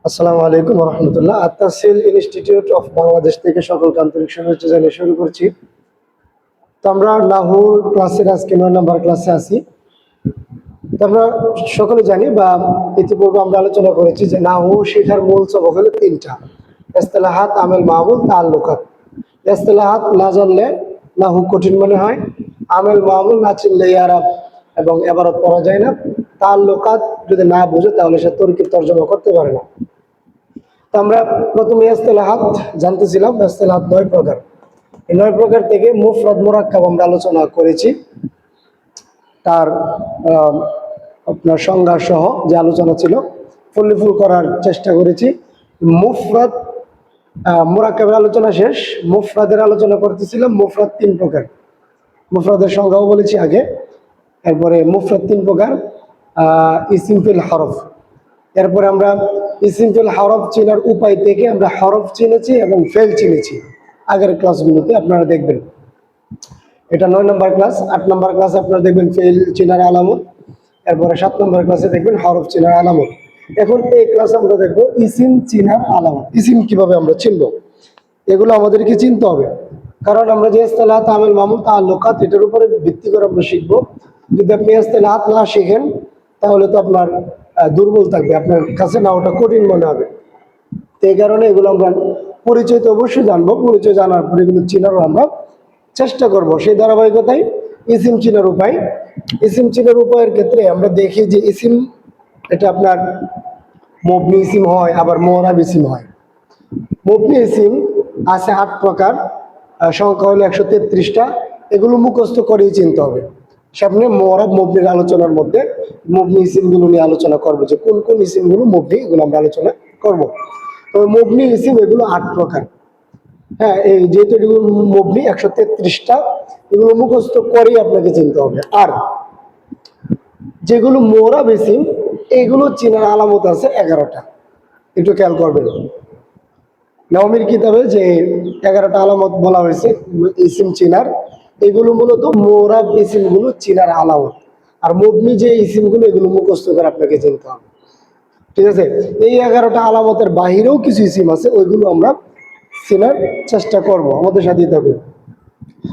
আসসালামু আলাইকুম রহমতুল্লাহ। আত্তাসিল institute of Bangladesh থেকে সকলকে আন্তরিক শুভেচ্ছা জানিয়ে শুরু করছি। তো আমরা নাহুর ক্লাসের আজকে 9 নম্বর ক্লাসে আছি। তো আমরা সকলে জানি বা ইতিপূর্বে আমরা আলোচনা করেছি যে নাহু শেখার মূল সবক হলো তিনটা: ইসতিলাহাত, আমেল মামুল, তাআল্লুকাত। ইসতিলাহাত না জানলে নাহু কঠিন মনে হয়, আমেল মামুল না চিনলে ইয়ারাব এবং ইবারত পড়া যায় না, তাআল্লুকাত যদি না বুঝে তাহলে সে তরকিব তরজমা করতে পারে না। আমরা প্রথমে ইসতিলাহাত জানতেছিলাম। ইসতিলাহাত 9 প্রকার। এই 9 প্রকার থেকে মুফরাদ মুরাক্কাব আমরা আলোচনা করেছি, তার আপনার সংজ্ঞা সহ যে আলোচনা ছিল ফুল করার চেষ্টা করেছি। মুফরাদ মুরাক্কাবের আলোচনা শেষ, মুফরাদের আলোচনা করতেছিলাম। মুফরাদ 3 প্রকার, মুফরাদের সংজ্ঞাও বলেছি আগে। এরপরে মুফরাদ 3 প্রকার: ইসিম, ফিল, হরফ। এরপরে আমরা ইসিম, ফিল, হরফ চেনার উপায় থেকে আমরা হরফ চিনেছি এবং ফেল চিনেছি আগের ক্লাসগুলোতে, আপনারা দেখবেন। এটা 9 নম্বর ক্লাস। 8 নম্বর ক্লাসে আপনারা দেখবেন ফেল চেনার আলামত। এরপরে 7 নম্বর ক্লাসে দেখবেন হরফ চেনার আলামত। এখন এই ক্লাসে আমরা দেখবো ইসিম চেনার আলামত। ইসিম কিভাবে আমরা চিনব, এগুলো আমাদেরকে চিনতে হবে। কারণ আমরা যে ইসতিলাহাত, আমেল মামুল, তাআল্লুকাত এটার উপরে ভিত্তি করে আমরা শিখবো। যদি আপনি ইসতিলাহাত না শিখেন তাহলে তো আপনার দুর্বল থাকবে, আপনার কাছে না ওটা কঠিন মনে হবে। তো এই কারণে এগুলো আমরা পরিচয় তো অবশ্যই জানবো, পরিচয় জানার পরে এগুলো চিনারও আমরা চেষ্টা করব। সেই ধারাবাহিকতায় ইসিম চিনার উপায়। ইসিম চিনার উপায়ের ক্ষেত্রে আমরা দেখি যে ইসিম এটা আপনার মবনি ইসিম হয়, আবার মুআরাব ইসিম হয়। মবনি ইসিম আছে 8 প্রকার, সংখ্যা হলো 133টা। এগুলো মুখস্থ করেই চিনতে হবে। সামনে মুআরাব মবনির আলোচনার মধ্যে মবনি ইসিমগুলো নিয়ে আলোচনা করবো, যে কোন কোন ইসিমগুলো মবনি, এগুলো আমরা আলোচনা করব। তো মবনি ইসিম এগুলো 8 প্রকার। হ্যাঁ, এই যেহেতু এগুলো মবনি 133টা, এগুলো মুখস্থ করেই আপনাকে চিনতে হবে। আর যেগুলো মুআরাব ইসিম এগুলো চেনার আলামত আছে 11টা, একটু খেয়াল করবেন। নাওমীর কিতাবে যে 11টা আলামত বলা হয়েছে ইসিম চিনার, এগুলো মূলত মুআরাব ইসিমগুলো চিনার আলামত। আর মবনি যে ইসিমগুলো এগুলো মুখস্থ করে আপনাকে চিনতে হবে, ঠিক আছে? এই 11টা আলামতের বাহিরেও কিছু ইসিম আছে, ওইগুলো আমরা চেনার চেষ্টা করব, আমাদের সাথেই থাকুন।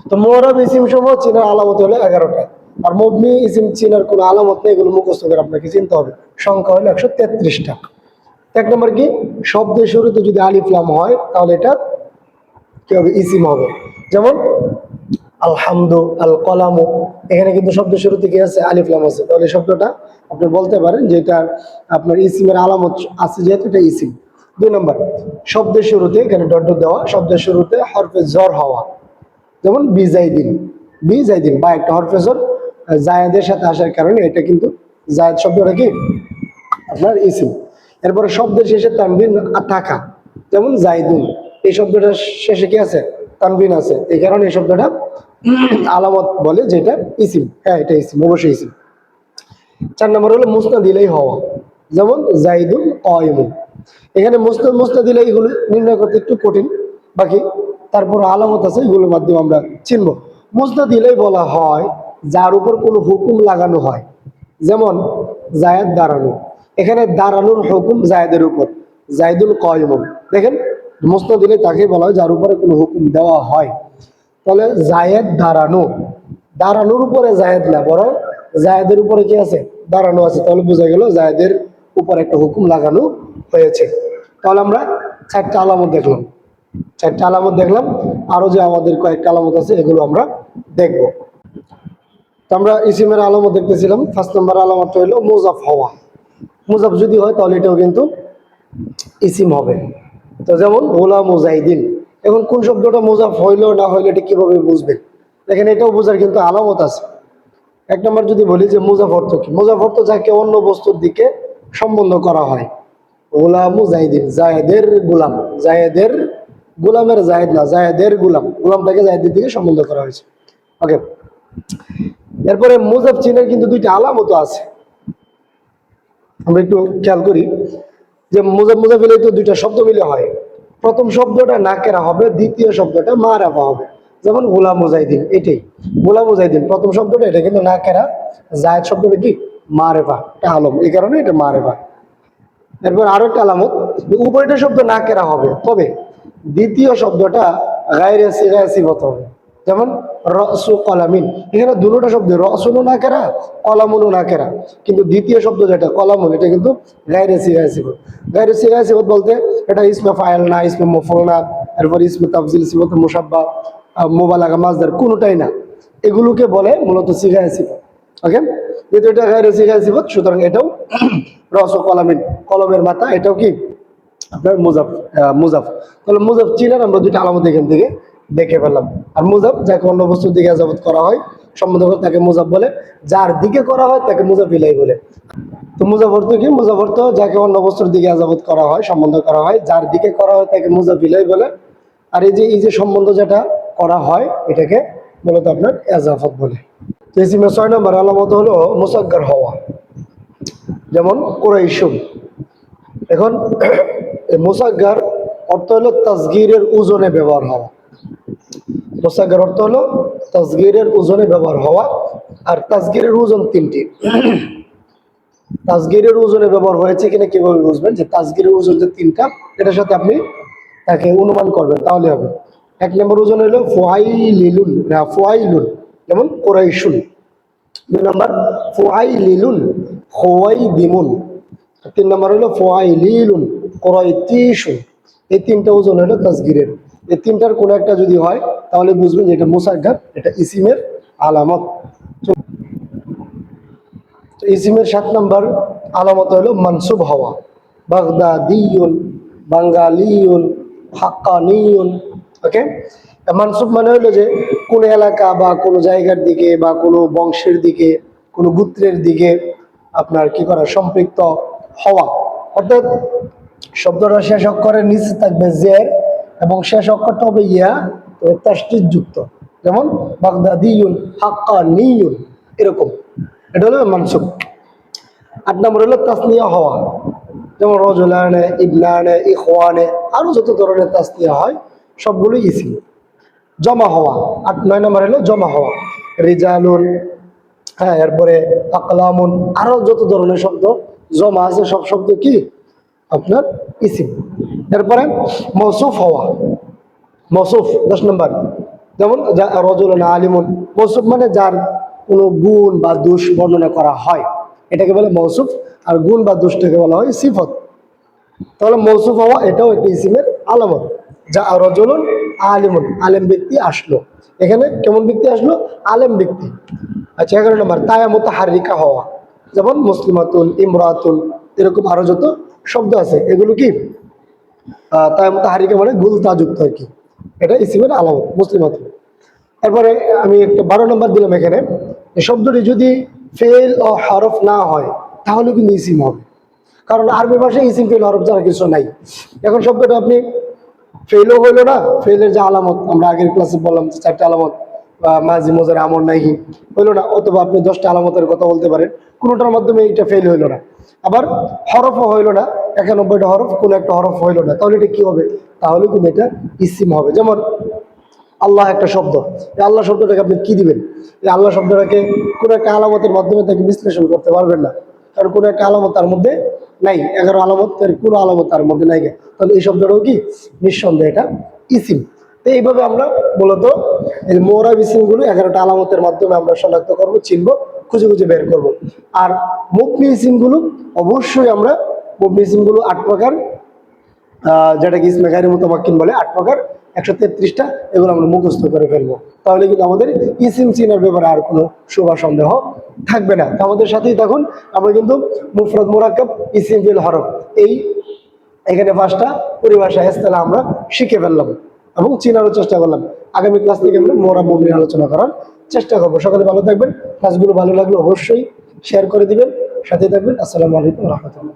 তো মুআরাব ইসিম সমূহ চেনার আলামত হলো 11টা, আর মবনি ইসিম চেনার কোনো আলামত নেই, এগুলো মুখস্থ করে আপনাকে চিনতে হবে। সংখ্যা হলো 133টা। 1 নম্বর কি, শব্দের শুরুতে যদি আলিফ লাম হয় তাহলে এটা কি হবে? ইসিম হবে। যেমন আলহামদু, আল কলামু, এখানে কিন্তু শব্দের শুরুতে কি আছে? আলিফ লাম আছে। তাহলে শব্দটা আপনি বলতে পারেন যে এটা আপনার ইসিমের আলামত আছে, যেহেতু এটা ইসিম। 2 নম্বর, শব্দের শুরুতে এখানে ডট ডট দেওয়া, শব্দের শুরুতে হরফে জর হওয়া। যেমন বিজাইদিন, বিজাইদিন বা একটা হরফে জর জায়েদের সাথে আসার কারণে এটা কিন্তু জায়েদ শব্দটা কি আপনার ইসিম। এরপরে শব্দের শেষে তানবিন থাকা, যেমন জাইদুন, এই শব্দটা শেষে কি আছে? তানবিন আছে। এই কারণে এই শব্দটা আলামত বলে যে এটা ইসিম। হ্যাঁ, এটা ইসিম, অবশ্যই ইসিম। 4 নম্বর হলো মুসনাদ ইলাইহি হওয়া, যেমন জাইদুন কায়িমুন। এখানে মুসনাদ ইলাইহি গুলো নির্ণয় করতে একটু কঠিন, বাকি তারপর আলামত আছে, এগুলোর মাধ্যমে আমরা চিনব। মুসনাদ ইলাইহি বলা হয় যার উপর কোনো হুকুম লাগানো হয়, যেমন জায়েদ দাঁড়ানো। এখানে দাঁড়ানোর হুকুম জায়েদের উপর, জাইদুল কায়িমুন। দেখেন, মুসনাদ ইলাইহি তাকে বলা হয় যার উপরে কোনো হুকুম দেওয়া হয়। তাহলে জায়েদ দাঁড়ানো, দাঁড়ানোর উপরে জায়েদ না, বরং জায়েদের উপরে কি আছে? দাঁড়ানো আছে। তাহলে বোঝা গেল জায়েদের উপর একটা হুকুম লাগানো হয়েছে। তাহলে আমরা 4টা আলামত দেখলাম, 4টা আলামত দেখলাম। আরো যে আমাদের কয়েকটা আলামত আছে এগুলো আমরা দেখব। তো আমরা ইসিমের আলামত দেখতেছিলাম। 1 নম্বর আলামতটা হলো মুজাফ হওয়া। মুজাফ যদি হয় তাহলে এটাও কিন্তু ইসিম হবে। তো যেমন গোলাম মুজাহিদিন। এখন কোন শব্দটা মুজাফ হইলো না হইলো এটা কিভাবে বুঝবেন? দেখেন, এটাও বোঝার কিন্তু আলামত আছে। 1 নম্বর যদি বলি যে মুজাফ অর্থ কি? মুজাফ অর্থ যাকে অন্য বস্তুর দিকে সম্বন্ধ করা হয়। গোলাম মুজাহিদিন, জায়েদের গোলাম, জায়েদের গোলামের জায়েদ না, জায়েদের গোলাম, গোলামটাকে জায়েদের দিকে সম্বন্ধ করা হয়েছে। ওকে, এরপরে মুজাফ চিনের কিন্তু 2টা আলামত আছে, আমরা একটু খেয়াল করি। যে মুজাফ ইলাইহি তো 2টা শব্দ মিলে হয়। প্রথম শব্দটা নাকেরা হবে, দ্বিতীয় শব্দটা মারাফা হবে। যেমন গোলাম মুজাহিদিন, এটাই গোলাম মুজাহিদিন প্রথম শব্দটা, এটা কিন্তু নাকেরা। জায়েদ শব্দটা কি? মারেফা, এটা আলম, এই কারণে এটা মারেফা। এরপর আরো একটা আলামত, উভয়টা শব্দ নাকেরা হবে, তবে দ্বিতীয় শব্দটা গায়রে সিগায় সিফত হবে। যেমন রসু কলামিন, এখানে দুটোটা শব্দ রসুনও নাকেরা, কলামুনও নাকেরা, কিন্তু দ্বিতীয় শব্দ যেটা কলামুন, এটা কিন্তু গায়রে সিগায় সিফত। গায়রে সিগায় সিফত বলতে এটা ইসমে ফাইল না, ইসমে মফউল না, এরপর ইসমে তাফজিল, সিফত মুশাব্বা, মুবালাগা, মাজদার, কোনোটাই না। এগুলোকে বলে মূলত সিগায় সিফত। ওকে, যেহেতু এটা গায়রে সিগায় সিফত, সুতরাং এটাও রস কলামিন, কলমের মাথা, এটাও কি আপনার মুজাফ। মুজাফ, তাহলে মুজাফ চিনার আমরা দুইটা আলামত এখান থেকে দেখে ফেললাম। আর মুজাফ যাকে অন্য বস্তুর দিকে এজাবত করা হয়, সম্বন্ধ করে তাকে মুজাফ বলে, যার দিকে করা হয় তাকে মুজাফ ইলাই বলে। তো মুজাফ অর্থ কি? মুজাফ অর্থ যাকে অন্য বস্তুর দিকে এজাবত করা হয়, সম্বন্ধ করা হয়, যার দিকে করা হয় তাকে মুজাফ ইলাই বলে। আর এই যে সম্বন্ধ যেটা করা হয়, এটাকে মূলত আপনার এজাফত বলে। তো ইসিমের 6 নম্বর আলামত হলো মুসাগ্গার হওয়া, যেমন কুরাইশুন। এখন মুসাগ্গার অর্থ হলো তাসগীরের ওজনে ব্যবহার হওয়া। মুসাগ্গার অর্থ হলো তাসগীরের ওজনে ব্যবহার হওয়া। আর তাসগীরের ওজন তিনটি। তাসগীরের ওজনে ব্যবহার হয়েছে কিনা কিভাবে বুঝবেন? যে তাসগীরের ওজন যে তিনটা, এটার সাথে আপনি তাকে অনুমান করবেন, তাহলে হবে। 1 নম্বর ওজন হলো ফুআইলিলুন, না ফুআইলুন, যেমন কুরাইশুন। 2 নম্বর ফুআইলিলুন, খুওয়াইদিমুন। 3 নম্বর হলো ফুআইলিলুন, কুরাইতিশুন। এই তিনটা ওজন হলো তাসগীরের। এই তিনটার কোনো একটা যদি হয়, তাহলে বুঝবেন যে এটা মুসাগ্গার, এটা ইসিমের আলামত। তো ইসিমের 7 নম্বর আলামত হলো মানসুব হওয়া। বাগদাদিয়ুন, বাঙ্গালিয়ুন, হাক্কানিয়ুন। ওকে, মানসুব মানে হলো যে কোনো এলাকা বা কোনো জায়গার দিকে বা কোনো বংশের দিকে, কোনো গোত্রের দিকে আপনার কি করা, সম্পৃক্ত হওয়া। অর্থাৎ শব্দটা শেষ অক্ষরের নিচে থাকবে জের, এবং শেষ অক্ষরটা হবে ইয়া, তাসদীদ যুক্ত। যেমন বাগদাদিয়ুন, হাক্কানিয়ুন, এরকম। এটা হলো মানসুব। 8 নম্বর হলো তাসনিয়া হওয়া, যেমন রজুলানে, ইবনানে, ইখওয়ানে, আরো যত ধরনের তাসনিয়া হয় সবগুলোই ইসিম। জমা হওয়া, 9 নম্বর হলো জমা হওয়া। রিজালুন, হ্যাঁ, এরপরে আকলামুন, আরো যত ধরনের শব্দ জমা আছে সব শব্দ কি আপনার ইসিম। এরপরে মৌসুফ হওয়া, মৌসুফ 10 নম্বর। যেমন রজুলান আলিমুন, মৌসুফ মানে যার কোনো গুণ বা দোষ বর্ণনা করা হয়, এটাকে বলে মৌসুফ। আর গুণ বা দোষটাকে বলা হয় সিফত। তাহলে মৌসুফ হওয়া এটাও একটা ইসিমের আলামত। যা রজুলুন আলিমুন, আলেম ব্যক্তি আসলো। এখানে কেমন ব্যক্তি আসলো? আলেম ব্যক্তি। আচ্ছা, 11 নম্বর তায়া মুতাহারিকা হওয়া, যেমন মুসলিমাতুন, ইমরাতুন, এরকম আরো যত শব্দ আছে, এগুলো কি তায়া মুতাহারিকা মানে গুলতা যুক্ত আর কি। এটা ইসিমের আলামত, মুসলিমাতুন। এরপরে আমি একটা 12 নম্বর দিলাম এখানে, এই শব্দটি যদি ফেল ও হরফ না হয় তাহলে কিন্তু ইসিম হবে। কারণ আরবি ভাষায় ইসিম ফেল হরফ ছাড়া কিছু নাই। এখন শব্দটা আপনি ফেলও হইলো না, ফেলের যে আলামত আমরা আগের ক্লাসে বললাম 4টা আলামত, মাঝি মোজারে আমর নাহি হইলো না, অথবা আপনি 10টা আলামতের কথা বলতে পারেন, কোনোটার মাধ্যমে এটা ফেল হইলো না। আবার হরফও হইলো না, 91টা হরফ, কোনো একটা হরফ হইলো না, তাহলে এটা কি হবে? তাহলে কিন্তু এটা ইসিম হবে। যেমন আল্লাহ একটা শব্দ, এই আল্লাহ শব্দটাকে আপনি কি দিবেন? এই আল্লাহ শব্দটাকে কোনো একটা আলামতের মাধ্যমে তাকে বিশ্লেষণ করতে পারবেন না, কারণ কোনো একটা আলামত তার মধ্যে নাই। 11 আলামতের কোনো আলামত তার মধ্যে নাই, তাহলে এই শব্দটাও কি নিঃসন্দেহে এটা ইসিম। তো এইভাবে আমরা মূলত এই মোরাব ইসিমগুলো 11টা আলামতের মাধ্যমে আমরা শনাক্ত করবো, চিনবো, খুঁজে খুঁজে বের করব। আর মুবনি ইসিমগুলো অবশ্যই আমরা, মুবনি ইসিমগুলো 8 প্রকার, যেটাকে ইসমে গায়রে মুতামাক্কিন বলে, 8 প্রকার, 133টা, এগুলো আমরা মুখস্থ করে ফেলবো। তাহলে কিন্তু আমাদের ইসিম চিনার ব্যাপারে আর কোনো শুভা সন্দেহ থাকবে না। তো আমাদের সাথেই তখন আমরা কিন্তু মুফরদ, মুরাক্কাব, ইসিম, ফিল, হরফ, এখানে 5টা পরিভাষা ইসতিলাহ আমরা শিখে ফেললাম এবং চিনারও চেষ্টা করলাম। আগামী ক্লাস থেকে আমরা মোরাব মুবনি আলোচনা করার চেষ্টা করবো। সকলে ভালো থাকবেন। ক্লাসগুলো ভালো লাগলে অবশ্যই শেয়ার করে দিবেন, সাথে থাকবেন। আসসালামু আলাইকুম ওয়া রাহমাতুল্লাহ।